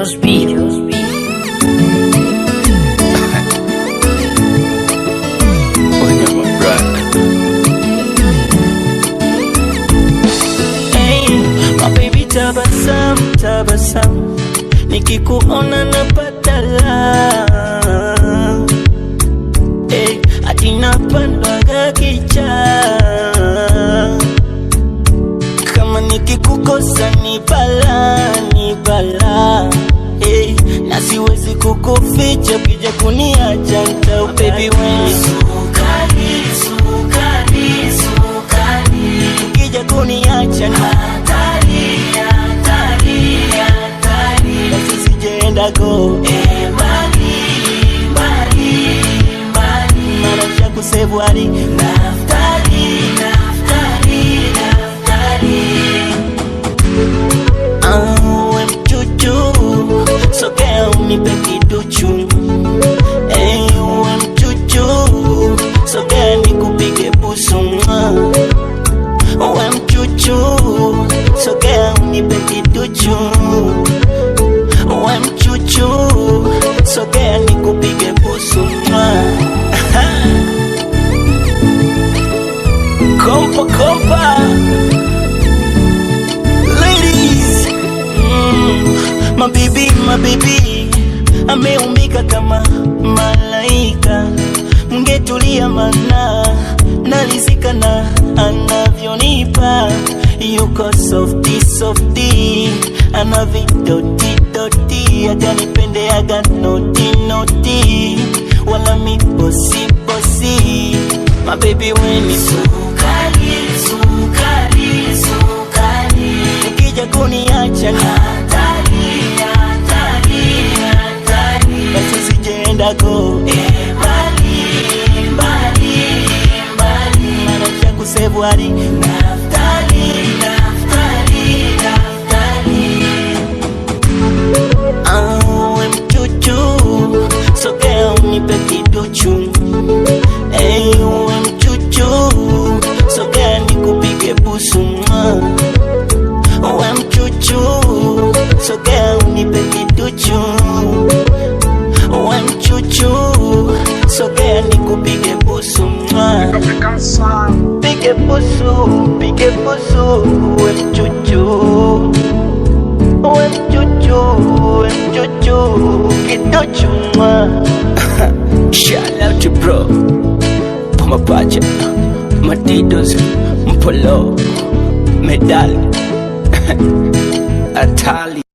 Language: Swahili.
Josby. Tabasamu, tabasamu, nikikuona napata raha. Ati napandwaga kichaa. Kama nikikukosa ni balaa, ni balaa. Na siwezi kukuficha, ukija kuniacha nitau. Baby when sukari, sukari, sukari, ukija kuniacha ni go mbali, mbali, mbali. Marasha kusevu hadi naftali, naftali, naftali. We mchuchu, sogea unipe kiduchu. We mchuchu, sogea nikupige busu. We mchuchu, sogea unipe kiduchu. We mchuchu, sogea nikupige busu. Kompa, kompa ladies, mabibi, mabibi, ameumbika kama malaika. Mngetulia mana nalizika na anavyonipa. Yuko softy, softy, anavidoti doti, aganipendeaga noti noti, wala mi bosi bosi. My baby when ni sukari, sukari, sukari, ukija kuniacha ni hatari, hatari, hatari. Basi sijaenda go mbali, mbali, mbali. Marasha kusevu hadi naftali, naftali, naftali. We mchuchu, sogea unipe kiduchu. We mchuchu, sogea nikupige busu. We mchuchu, sogea unipe kiduchu. We mchuchu, sogea nikupige busu. Pige busu, pige busu. We mchuchu, we mchuchu, we mchuchu, kiduchu. Shout out to bro Mapacha, Matidos, Mpolo, Medali, Atali.